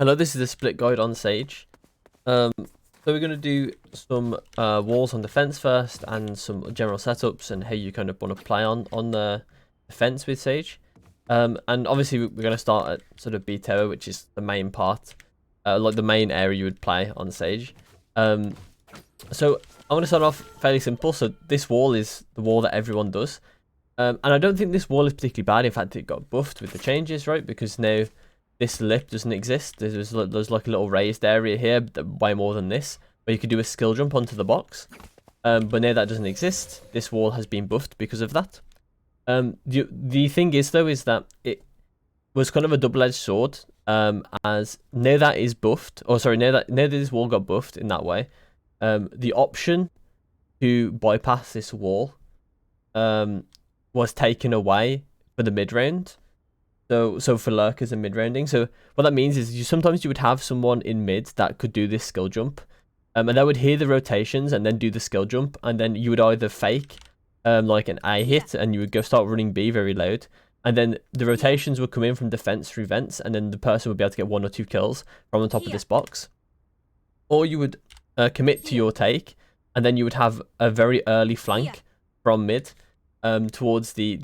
Hello, this is the split guide on Sage. So we're going to do some walls on defense first and some general setups and how you kind of want to play on the defense with Sage. And obviously we're going to start at sort of B tower, which is the main part, like the main area you would play on Sage. So I'm going to start off fairly simple. So this wall is the wall that everyone does. And I don't think this wall is particularly bad. In fact, it got buffed with the changes, right? Because now this lip doesn't exist. There's like a little raised area here, way more than this, where you could do a skill jump onto the box. But now that doesn't exist. This wall has been buffed because of that. The thing is though, is that it was kind of a double-edged sword. As now that is buffed, or sorry, now that this wall got buffed in that way, the option to bypass this wall was taken away for the mid round. So for lurkers and mid rounding. So what that means is sometimes you would have someone in mid that could do this skill jump, and they would hear the rotations and then do the skill jump, and then you would either fake like an A hit and you would go start running B very loud, and then the rotations would come in from defense through vents, and then the person would be able to get 1 or 2 kills from the top of this box. Or you would commit to your take, and then you would have a very early flank from mid towards the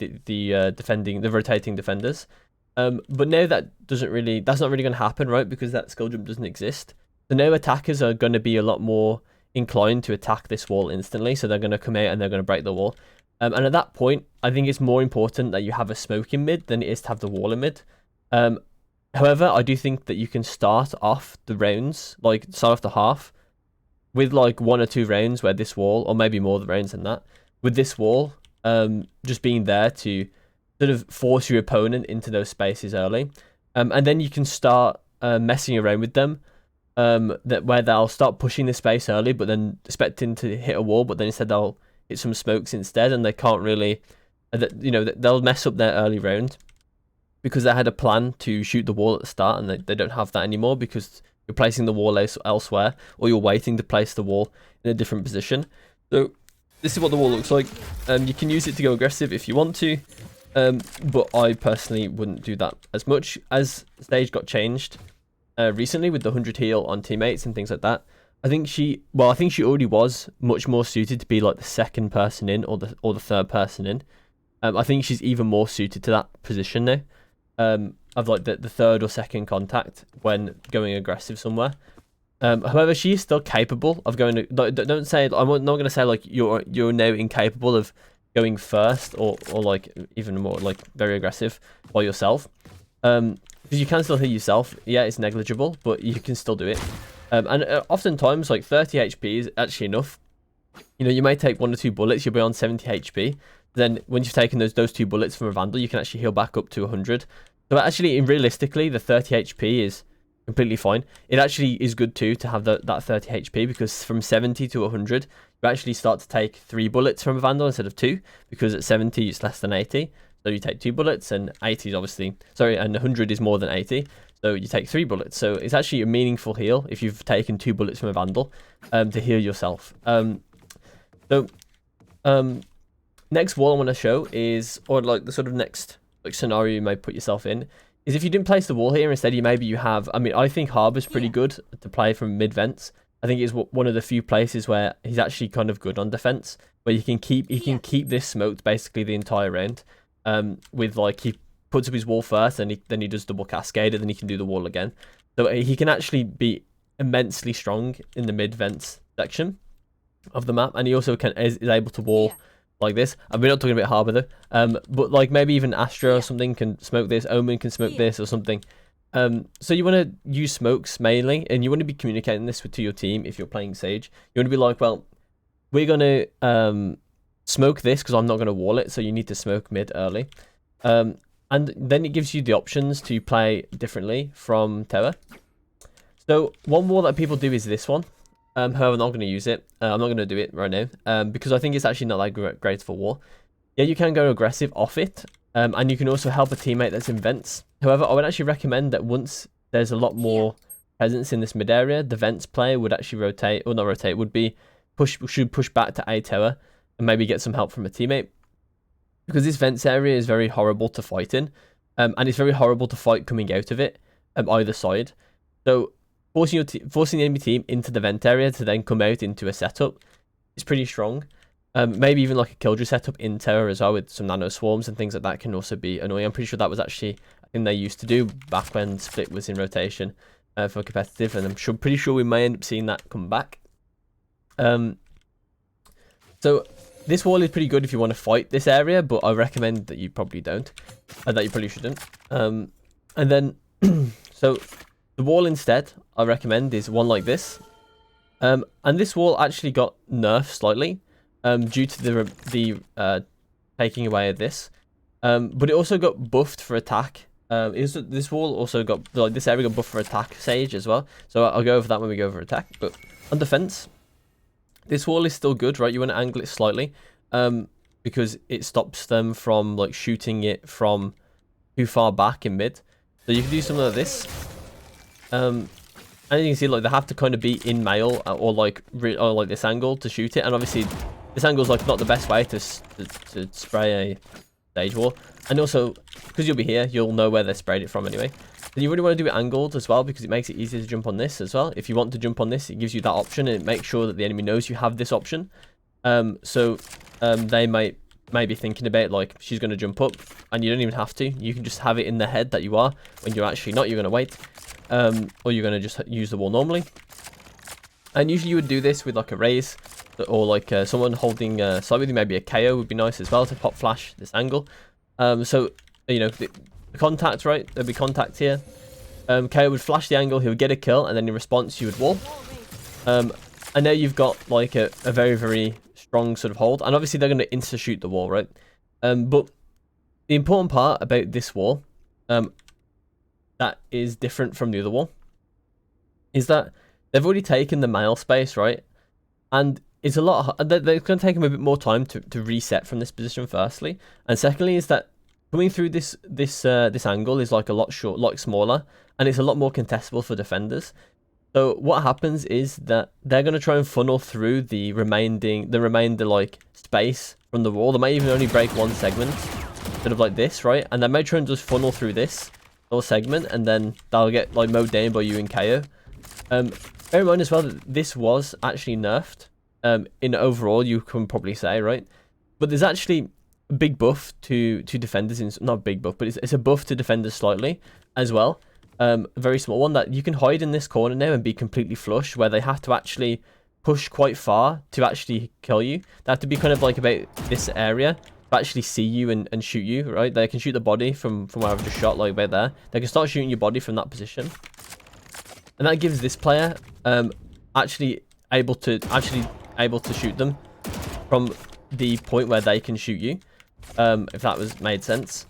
rotating defenders. But now that's not really going to happen, right? Because that skill jump doesn't exist. So now attackers are going to be a lot more inclined to attack this wall instantly. So they're going to come out and they're going to break the wall. And at that point, I think it's more important that you have a smoke in mid than it is to have the wall in mid. However, I do think that you can start off the rounds, like start off the half, with like 1 or 2 rounds where this wall, or maybe more rounds than that, with this wall just being there to sort of force your opponent into those spaces early, and then you can start messing around with them, where they'll start pushing the space early, but then expecting to hit a wall, but then instead they'll hit some smokes instead, and they can't really, they'll mess up their early round because they had a plan to shoot the wall at the start, and they don't have that anymore because you're placing the wall elsewhere, or you're waiting to place the wall in a different position. So this is what the wall looks like. You can use it to go aggressive if you want to. But I personally wouldn't do that as much. As stage got changed recently with the 100 heal on teammates and things like that, I think she already was much more suited to be like the second person in, or the third person in. I think she's even more suited to that position now, of like the third or second contact when going aggressive somewhere. However, she is still capable of going to, don't say, I'm not going to say like you're now incapable of going first or like even more like very aggressive by yourself, because you can still hit yourself. Yeah, it's negligible, but you can still do it. And oftentimes like 30 HP is actually enough. You may take 1 or 2 bullets, you'll be on 70 HP. Then when you've taken those 2 bullets from a vandal, you can actually heal back up to 100. So actually, realistically, the 30 HP is completely fine. It actually is good too to have that 30 HP, because from 70 to 100 you actually start to take 3 bullets from a vandal instead of 2, because at 70 it's less than 80, so you take 2 bullets, and 80 is obviously, sorry, and 100 is more than 80, so you take 3 bullets. So it's actually a meaningful heal if you've taken 2 bullets from a vandal to heal yourself. Next wall I want to show is, or like the sort of next like scenario you may put yourself in, is if you didn't place the wall here, instead you have, I think Harbor's pretty good to play from mid vents. I think it's one of the few places where he's actually kind of good on defense, where he can keep this smoked basically the entire round. With like, he puts up his wall first, and then he does double cascade, and then he can do the wall again. So he can actually be immensely strong in the mid vents section of the map, and he also is able to wall like this. We're not talking about Harbor though, but like maybe even Astra or something can smoke this, Omen can smoke this or something. So you want to use smokes mainly, and you want to be communicating this to your team if you're playing Sage. You want to be like, well, we're going to smoke this because I'm not going to wall it, so you need to smoke mid early. And then it gives you the options to play differently from tower. So one wall that people do is this one. However, I'm not going to use it. I'm not going to do it right now, because I think it's actually not that great for war. Yeah, you can go aggressive off it, and you can also help a teammate that's in vents. However, I would actually recommend that once there's a lot more presence in this mid area, the vents player would actually rotate, or not rotate, should push back to A tower and maybe get some help from a teammate, because this vents area is very horrible to fight in, and it's very horrible to fight coming out of it, either side. So forcing the enemy team into the vent area to then come out into a setup is pretty strong. Maybe even like a killjoy setup in tower as well with some nano swarms and things like that can also be annoying. I'm pretty sure that was actually a thing they used to do back when Split was in rotation for competitive, and I'm pretty sure we may end up seeing that come back. So this wall is pretty good if you want to fight this area, but I recommend that you probably don't, that you probably shouldn't. And then, so the wall instead I recommend is one like this. And this wall actually got nerfed slightly due to the taking away of this. But it also got buffed for attack. This wall also got, like, this area got buffed for attack Sage as well. So I'll go over that when we go over attack. But on defense, this wall is still good, right? You want to angle it slightly because it stops them from like shooting it from too far back in mid. So you can do something like this. And you can see like they have to kind of be in mail or like this angle to shoot it. And obviously this angle is like not the best way to spray a Sage wall. And also because you'll be here, you'll know where they sprayed it from anyway. And you really want to do it angled as well because it makes it easier to jump on this as well. If you want to jump on this, it gives you that option and it makes sure that the enemy knows you have this option. So they might be thinking about like she's going to jump up, and you don't even have to. You can just have it in the head that you are when you're actually not. You're going to wait, or you're going to just use the wall normally. And usually you would do this with like a raise or like someone holding side with you. Maybe a KO would be nice as well to pop flash this angle. So you know. The contact, right? There'll be contact here. KO would flash the angle, he would get a kill, and then in response you would wall. And now you've got like a very, very strong sort of hold. And obviously they're going to insta-shoot the wall, right? But the important part about this wall, that is different from the other wall, is that they've already taken the mail space, right? And it's a lot. They're going to take them a bit more time to reset from this position, firstly. And secondly is that coming through this angle is like a lot smaller, and it's a lot more contestable for defenders. So what happens is that they're going to try and funnel through the remainder like space from the wall. They might even only break one segment, sort of like this, right? And they may try and just funnel through this little segment, and then they'll get like mowed down by you and KO. Bear in mind as well that this was actually nerfed. In overall, you can probably say, right? But there's actually a big buff to defenders, not a big buff, but it's a buff to defenders slightly as well. A very small one that you can hide in this corner now and be completely flush, where they have to actually push quite far to actually kill you. They have to be kind of like about this area to actually see you and shoot you, right? They can shoot the body from where I've just shot, like about there. They can start shooting your body from that position, and that gives this player actually able to shoot them from the point where they can shoot you, if that made sense.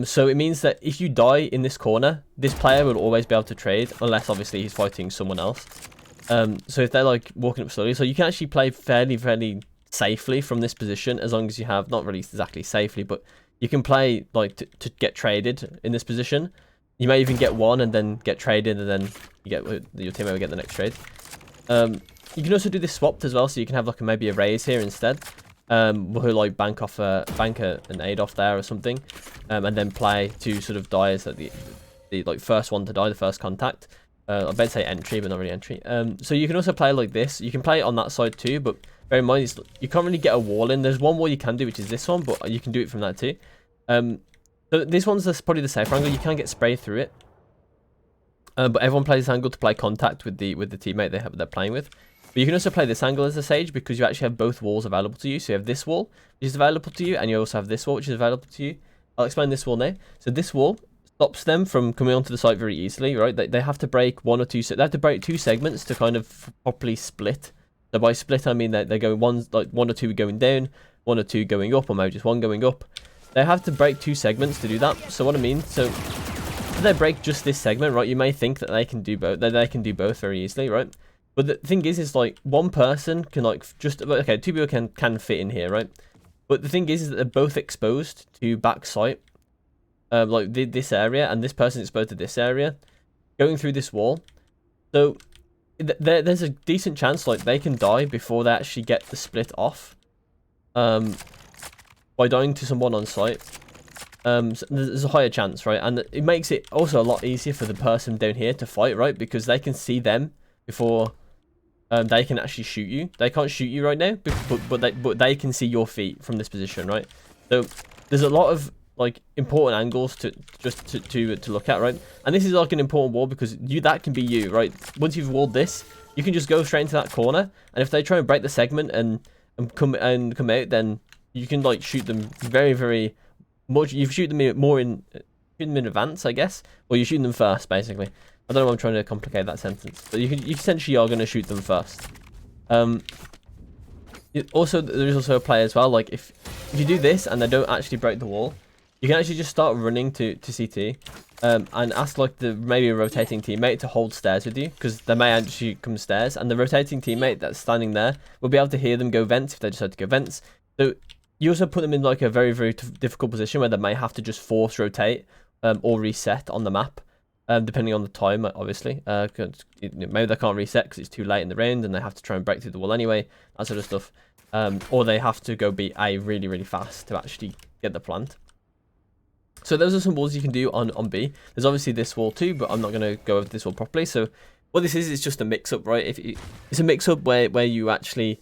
So it means that if you die in this corner, this player will always be able to trade, unless obviously he's fighting someone else. So if they're like walking up slowly, so you can actually play fairly safely from this position, as long as you have, not really exactly safely, but you can play like to get traded in this position. You may even get one and then get traded, and then you get your teammate will get the next trade. You can also do this swapped as well, so you can have like maybe a raise here instead. Who like bank an aid off there or something, and then play to sort of die as like the like first one to die, the first contact. I bet say entry, but not really entry. So you can also play like this. You can play it on that side too, but bear in mind you can't really get a wall in. There's one wall you can do, which is this one, but you can do it from that too. So this one's probably the safer angle. You can get sprayed through it, but everyone plays this angle to play contact with the teammate they're playing with. But you can also play this angle as a Sage because you actually have both walls available to you. So you have this wall, which is available to you, and you also have this wall, which is available to you. I'll explain this wall now. So this wall stops them from coming onto the site very easily, right? They have to break one or two. They have to break two segments to kind of properly split. So by split, I mean that they're going one or two going down, one or two going up, or maybe just one going up. They have to break two segments to do that. So what I mean, so if they break just this segment, right? You may think that they can do both. That they can do both very easily, right? But the thing is like one person can like just, okay, two people can fit in here, right? But the thing is that they're both exposed to back sight, like this area, and this person is exposed to this area, going through this wall. So there's a decent chance like they can die before they actually get the split off, by dying to someone on site. So there's a higher chance, right? And it makes it also a lot easier for the person down here to fight, right? Because they can see them before they can actually shoot you. They can't shoot you right now, but they can see your feet from this position, right? So there's a lot of like important angles to look at, right? And this is like an important wall because that can be you, right? Once you've walled this, you can just go straight into that corner, and if they try and break the segment and come out, then you can like shoot them very much. You shoot them in advance, I guess, or you shoot them first, basically. I don't know why I'm trying to complicate that sentence, but you essentially are going to shoot them first. Also, there's also a play as well. Like if you do this and they don't actually break the wall, you can actually just start running to CT, and ask like maybe a rotating teammate to hold stairs with you, because they may actually come stairs, and the rotating teammate that's standing there will be able to hear them go vents if they decide to go vents. So you also put them in like a very difficult position where they may have to just force rotate or reset on the map, depending on the time, obviously. Maybe they can't reset because it's too late in the round and they have to try and break through the wall anyway, that sort of stuff. Or they have to go beat A really fast to actually get the plant. So those are some walls you can do on B. There's obviously this wall too, but I'm not going to go over this wall properly. So what this is just a mix-up, right? It's a mix-up where you actually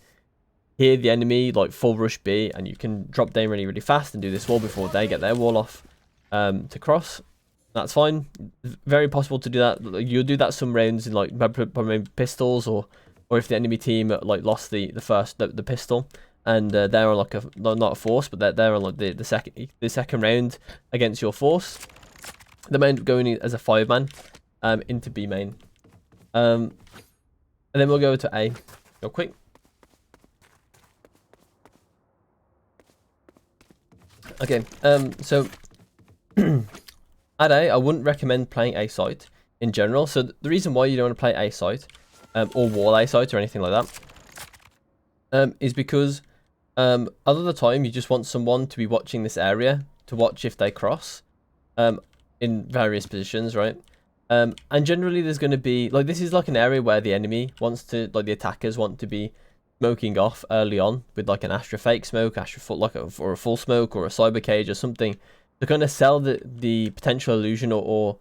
hear the enemy like full rush B, and you can drop down really fast and do this wall before they get their wall off to cross. That's fine. Very possible to do that. You'll do that some rounds in like maybe pistols, or if the enemy team like lost the pistol, and they're on like not a force, but they're on like the second round against your force. They may end up going as a 5-man into B main, and then we'll go to A real quick. Okay, so at A, I wouldn't recommend playing A site in general. So the reason why you don't want to play A site or wall A site or anything like that is because a lot of the time you just want someone to be watching this area to watch if they cross in various positions, right? And generally there's going to be like, this is like an area where the enemy wants to, like the attackers want to be smoking off early on with like an Astra fake smoke, Astra full, like or a full smoke or a cyber cage or something, to kind of sell the potential illusion or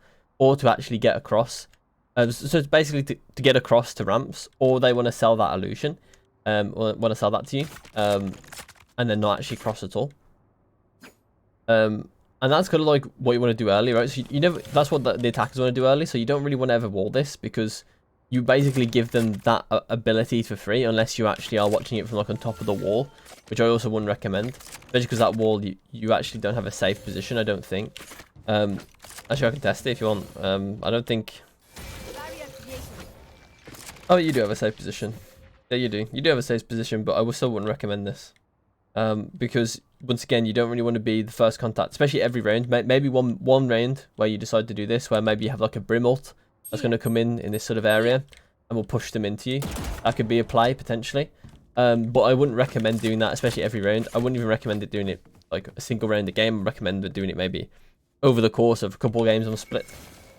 to actually get across. So it's basically to get across to ramps, or they want to sell that illusion, or want to sell that to you, and then not actually cross at all. And that's kind of like what you want to do early, right? So you never, that's what the attackers want to do early. So you don't really want to ever wall this, because you basically give them that ability for free, unless you actually are watching it from like on top of the wall, which I also wouldn't recommend, especially because that wall you actually don't have a safe position, I don't think. Actually, I can test it if you want. I don't think. Oh, you do have a safe position. Yeah, you do. You do have a safe position, but I still wouldn't recommend this. Because once again, you don't really want to be the first contact, especially every round. Maybe one round where you decide to do this, where maybe you have like a brim ult that's going to come in this sort of area and will push them into you. That could be a play potentially. But I wouldn't recommend doing that, especially every round. I wouldn't even recommend it doing it like a single round a game. I recommend doing it maybe over the course of a couple of games on split.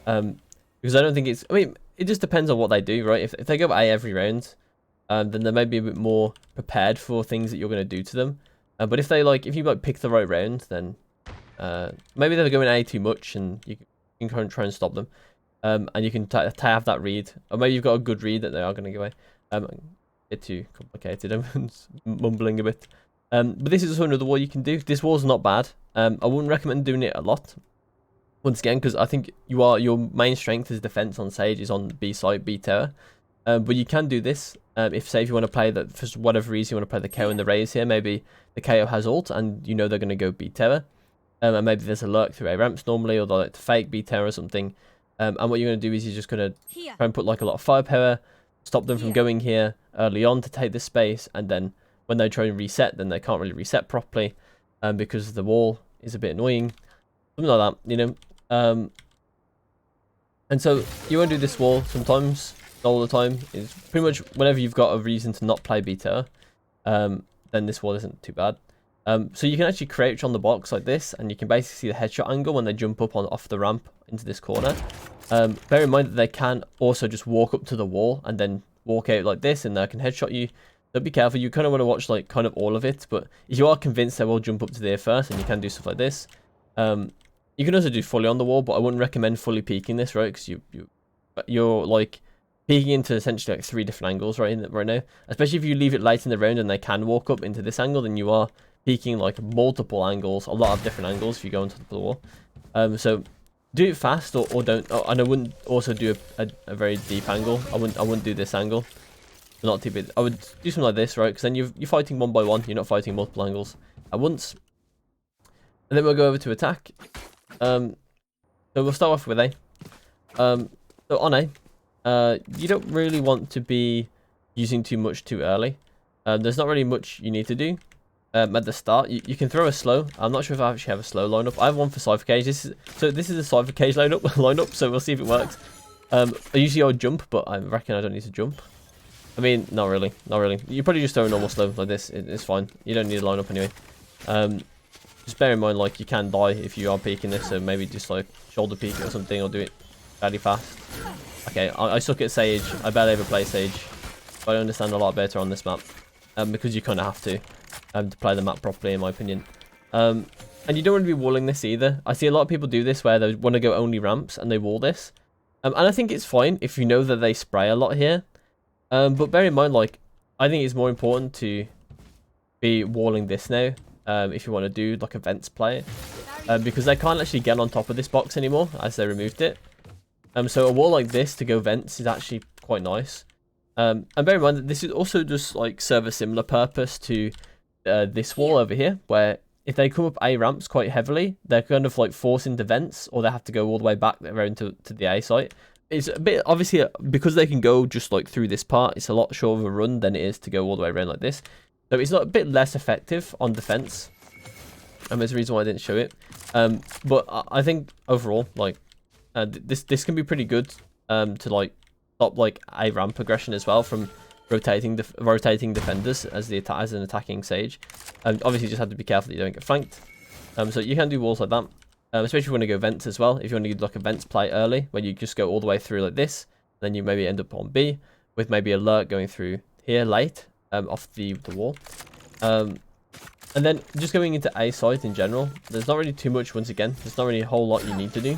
Because I don't think it's, I mean, it just depends on what they do, right? If they go A every round, then they may be a bit more prepared for things that you're going to do to them. But if you pick the right round, then maybe they're going A too much, and you can try and stop them. And you can have that read, or maybe you've got a good read that they are going to go away. A bit too complicated. I'm mumbling a bit. But this is also another wall you can do. This wall's not bad. I wouldn't recommend doing it a lot. Once again, because I think your main strength as defense on Sage is on B site, B tower. But you can do this if you want to play that for whatever reason you want to play the KO and the Raze here. Maybe the KO has ult and you know they're going to go B tower. And maybe there's a lurk through A ramps normally, or they'll like to fake B tower or something. And what you're going to do is you're just going to try and put like a lot of firepower, stop them from going here early on to take this space, and then when they try and reset, then they can't really reset properly because the wall is a bit annoying. Something like that, you know. And so you want to do this wall sometimes, not all the time. It's pretty much whenever you've got a reason to not play beta, then this wall isn't too bad. So you can actually crouch on the box like this, and you can basically see the headshot angle when they jump up off the ramp into this corner. Bear in mind that they can also just walk up to the wall and then walk out like this, and they can headshot you. So be careful. You kind of want to watch like kind of all of it, but if you are convinced they will jump up to there first, and you can do stuff like this, You can also do fully on the wall, but I wouldn't recommend fully peeking this, right? Because you're like peeking into essentially like 3 different angles right now. Especially if you leave it late in the round and they can walk up into this angle, then you are peeking like multiple angles, a lot of different angles if you go onto the wall. So do it fast or don't. Oh, and I wouldn't also do a very deep angle. I wouldn't do this angle. Not too big. I would do something like this, right? Because then you're fighting one by one. You're not fighting multiple angles at once. And then we'll go over to attack. So we'll start off with A. So on A, you don't really want to be using too much too early. There's not really much you need to do at the start. You can throw a slow. I'm not sure if I actually have a slow lineup. I have one for Cypher Cage. This is a Cypher Cage lineup. So we'll see if it works. Usually I would jump, but I reckon I don't need to jump. I mean, not really. You probably just throw a normal slow like this. It's fine. You don't need a lineup anyway. Just bear in mind, like, you can die if you are peeking this, so maybe just like shoulder peek or something, or do it fairly fast. Okay, I suck at Sage. I barely ever play Sage, but I understand a lot better on this map, because you kind of have to play the map properly, in my opinion. And you don't want to be walling this either. I see a lot of people do this where they want to go only ramps and they wall this, and I think it's fine if you know that they spray a lot here. But bear in mind, like, I think it's more important to be walling this now. If you want to do like events play, because they can't actually get on top of this box anymore as they removed it. So a wall like this to go vents is actually quite nice. And bear in mind that this is also just like serve a similar purpose to this wall over here, where if they come up A ramps quite heavily, they're kind of like forced into vents, or they have to go all the way back around to the A site. It's a bit, obviously, because they can go just like through this part, it's a lot shorter of a run than it is to go all the way around like this. So it's not a bit less effective on defense. There's a reason why I didn't show it. But I think overall, like, this can be pretty good to like stop like a ramp progression as well from rotating defenders as an attacking Sage. Obviously, you just have to be careful that you don't get flanked. So you can do walls like that, especially if you want to go vents as well. If you want to do like a vents play early, where you just go all the way through like this, then you maybe end up on B with maybe alert going through here late. Off the wall, and then just going into A site in general, there's not really too much. Once again, there's not really a whole lot you need to do.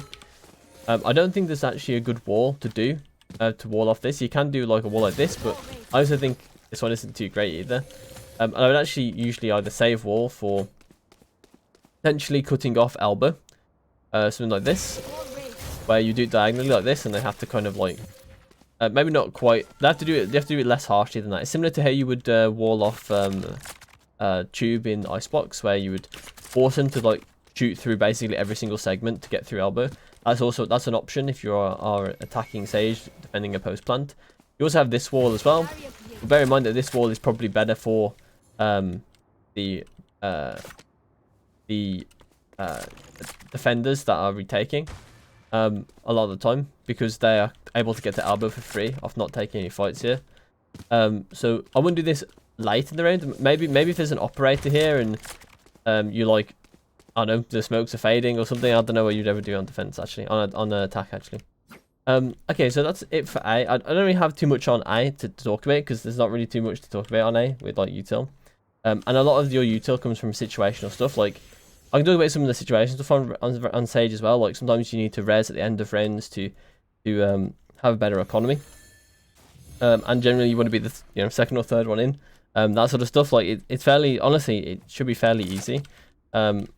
I don't think there's actually a good wall to do to wall off this. You can do like a wall like this, but I also think this one isn't too great either. And I would actually usually either save wall for potentially cutting off elbow, something like this, where you do it diagonally like this, and they have to kind of like. Maybe not quite. They have to do it less harshly than that. It's similar to how you would wall off tube in Icebox, where you would force them to like shoot through basically every single segment to get through elbow. That's an option if you are attacking Sage, defending a post plant. You also have this wall as well. But bear in mind that this wall is probably better for the defenders that are retaking. A lot of the time, because they are able to get to elbow for free off not taking any fights here. So I wouldn't do this late in the round. Maybe if there's an operator here and you like, I don't know, the smokes are fading or something. I don't know what you'd ever do on defense actually, on an attack actually. Okay, so that's it for A. I don't really have too much on A to talk about, because there's not really too much to talk about on A with like util. And a lot of your util comes from situational stuff. Like, I can talk about some of the situation stuff on Sage as well. Like, sometimes you need to res at the end of rounds to have a better economy. And generally you want to be the second or third one in. That sort of stuff. Like, it's fairly, honestly, it should be fairly easy. Then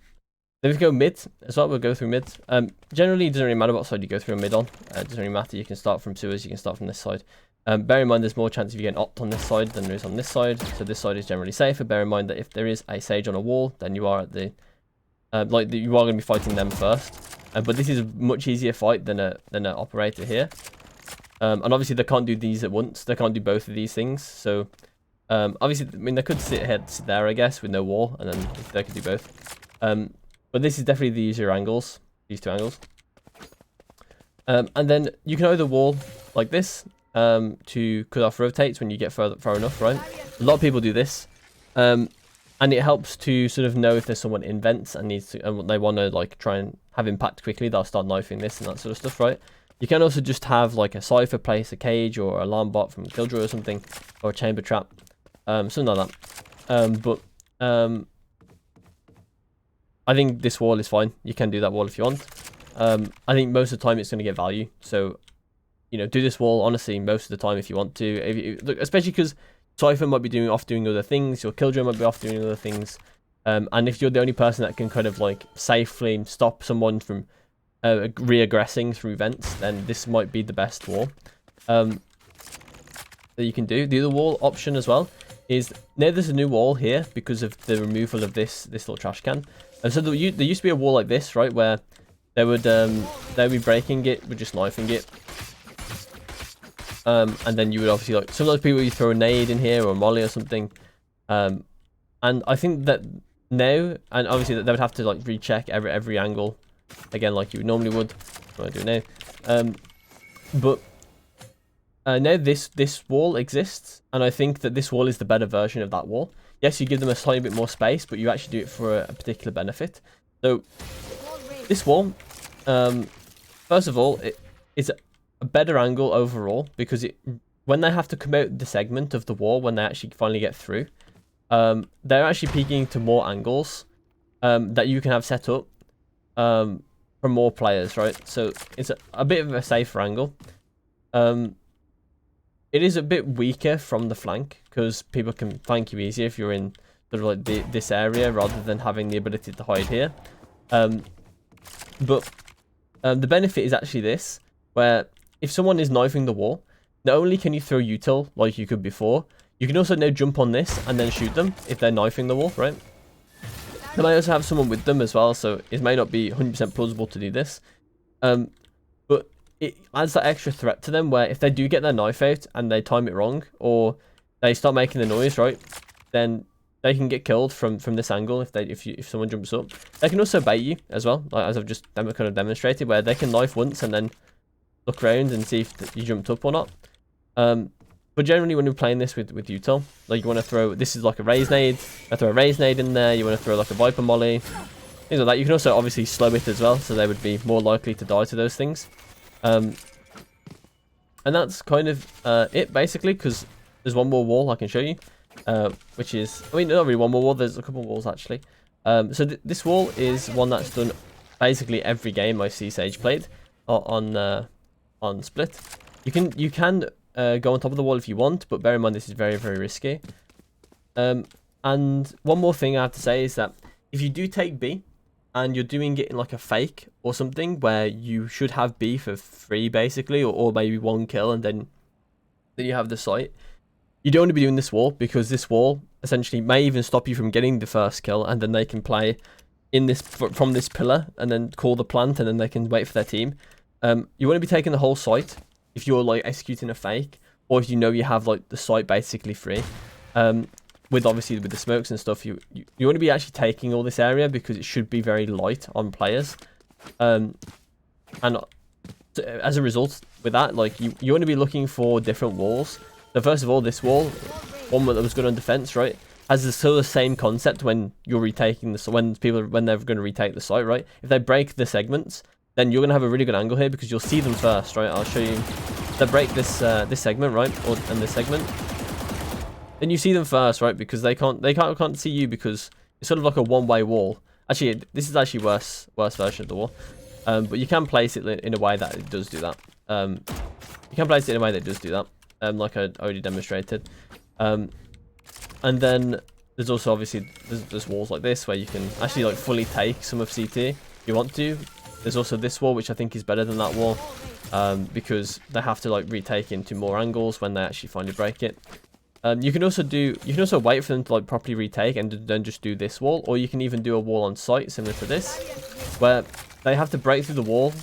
we go mid as well. We'll go through mid. Generally, it doesn't really matter what side you go through mid on. It doesn't really matter. You can start from sewers. You can start from this side. Bear in mind, there's more chance of you getting opt on this side than there is on this side. So this side is generally safer. Bear in mind that if there is a Sage on a wall, then you are at the you are going to be fighting them first. But this is a much easier fight than an operator here. And obviously they can't do these at once. They can't do both of these things. So obviously, I mean, they could sit there, I guess, with no wall, and then they could do both. But this is definitely the easier angles, these two angles. And then you can either wall like this to cut off rotates when you get far enough, right? A lot of people do this. And it helps to sort of know if there's someone in vents and they want to like try and have impact quickly. They'll start knifing this and that sort of stuff, right? You can also just have like a Cypher place a cage or alarm bot from Killjoy or something, or a chamber trap, something like that. I think this wall is fine. You can do that wall if you want. I think most of the time it's going to get value. So, you know, do this wall, honestly, most of the time if you want to. If you, look, especially because Cypher might be doing other things. Your Killjoy might be off doing other things. And if you're the only person that can kind of like safely stop someone from re-aggressing through vents, then this might be the best wall that you can do. The other wall option as well is now there's a new wall here because of the removal of this little trash can. And so there used to be a wall like this, right, where they would be breaking it with just knifing it. And then you would obviously, like, sometimes people you throw a nade in here or a molly or something. And I think that now, and obviously that they would have to like recheck every angle again, like you normally would. What I do now, but now this wall exists, and I think that this wall is the better version of that wall. Yes, you give them a slightly bit more space, but you actually do it for a particular benefit. So this wall, first of all, it's a better angle overall because when they have to come out the segment of the wall, when they actually finally get through, they're actually peeking to more angles that you can have set up for more players, right? So it's a bit of a safer angle. It is a bit weaker from the flank because people can flank you easier if you're in sort of like this area rather than having the ability to hide here. But the benefit is actually this, where if someone is knifing the wall, not only can you throw util like you could before, you can also now jump on this and then shoot them if they're knifing the wall, right? They might also have someone with them as well, so it may not be 100% plausible to do this. But it adds that extra threat to them where if they do get their knife out and they time it wrong, or they start making the noise, right, then they can get killed from this angle if someone jumps up. They can also bait you as well, like as I've just kind of demonstrated, where they can knife once and then look around and see if you jumped up or not. But generally, when you're playing this with util, like you want to throw, this is like a raise nade. I throw a raise nade in there. You want to throw like a Viper molly, things like that. You can also obviously slow it as well, so they would be more likely to die to those things. And that's kind of it basically, because there's one more wall I can show you, which is, I mean, not really one more wall. There's a couple of walls actually. So this wall is one that's done basically every game I see Sage played on Split. You can go on top of the wall if you want, but bear in mind this is very, very risky. And one more thing I have to say is that if you do take B and you're doing it in like a fake or something where you should have B for free basically, or maybe one kill and then you have the site, you don't want to be doing this wall, because this wall essentially may even stop you from getting the first kill, and then they can play in this from this pillar and then call the plant, and then they can wait for their team. You want to be taking the whole site if you're like executing a fake, or if you know you have like the site basically free. With obviously with the smokes and stuff, you want to be actually taking all this area because it should be very light on players. And as a result with that, like you want to be looking for different walls. So first of all, this wall, one that was good on defense, right, has the same concept when you're retaking when they're going to retake the site, right? If they break the segments, then you're going to have a really good angle here because you'll see them first, right? I'll show you. They break this segment, right, and this segment. Then you see them first, right? Because they can't see you because it's sort of like a one-way wall. Actually, this is actually worse version of the wall. But you can place it in a way that it does do that. You can place it in a way that does do that. Like I already demonstrated. And then there's also obviously there's walls like this where you can actually like fully take some of CT if you want to. There's also this wall, which I think is better than that wall, because they have to like retake into more angles when they actually finally break it. You can also wait for them to like properly retake and then just do this wall, or you can even do a wall on site similar to this, where they have to break through the wall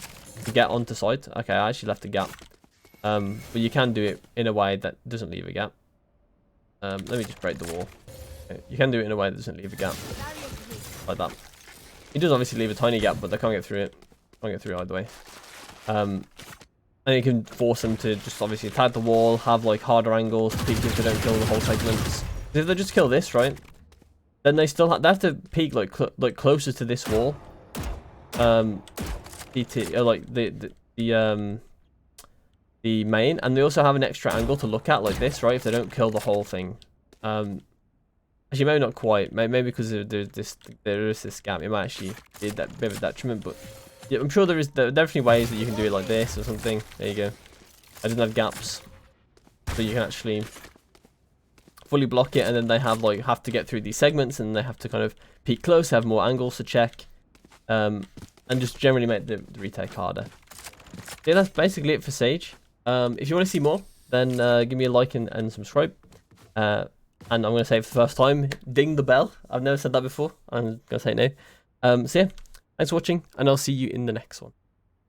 to get onto site. Okay, I actually left a gap, but you can do it in a way that doesn't leave a gap. Let me just break the wall. Okay. You can do it in a way that doesn't leave a gap, like that. It does obviously leave a tiny gap, but they can't get through it. Can't get through it either way. And you can force them to just obviously attack the wall, have like harder angles, peek if they don't kill the whole segments. If they just kill this, right, then they still they have to peek like closer to this wall. Like the main, and they also have an extra angle to look at like this, right? If they don't kill the whole thing. Actually, maybe not quite. Maybe because there is this gap, it might actually be that bit of a detriment. But yeah, I'm sure there are definitely ways that you can do it like this or something. There you go. I didn't have gaps, so you can actually fully block it, and then they have to get through these segments, and they have to kind of peek close, have more angles to check, and just generally make the retake harder. Yeah, that's basically it for Sage. If you want to see more, then give me a like and subscribe. And I'm going to say it for the first time, ding the bell. I've never said that before. I'm going to say it now. So yeah, thanks for watching, and I'll see you in the next one.